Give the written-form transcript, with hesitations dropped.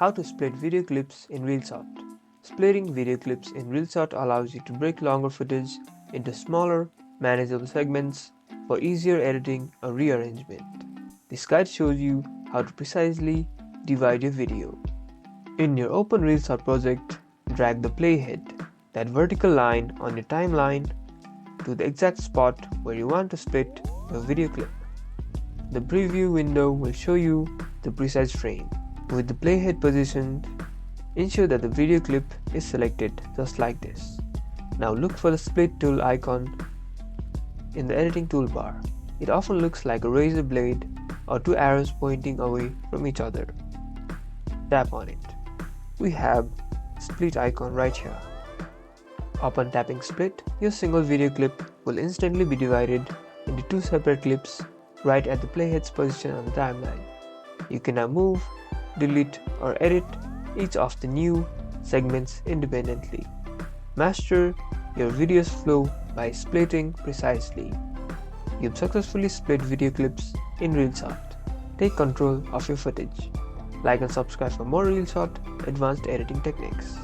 How to split video clips in Reelshot. Splitting video clips in Reelshot allows you to break longer footage into smaller, manageable segments for easier editing or rearrangement. This guide shows you how to precisely divide your video. In your Open Reelshot project, drag the playhead, that vertical line on your timeline, to the exact spot where you want to split your video clip. The preview window will show you the precise frame. With the playhead positioned, ensure that the video clip is selected just like this. Now look for the split tool icon in the editing toolbar. It often looks like a razor blade or two arrows pointing away from each other. Tap on it. We have split icon right here. Upon tapping split, your single video clip will instantly be divided into two separate clips right at the playhead's position on the timeline. You can now move, delete or edit each of the new segments independently. Master your video's flow by splitting precisely. You've successfully split video clips in Reelshot. Take control of your footage. Like and subscribe for more Reelshot advanced editing techniques.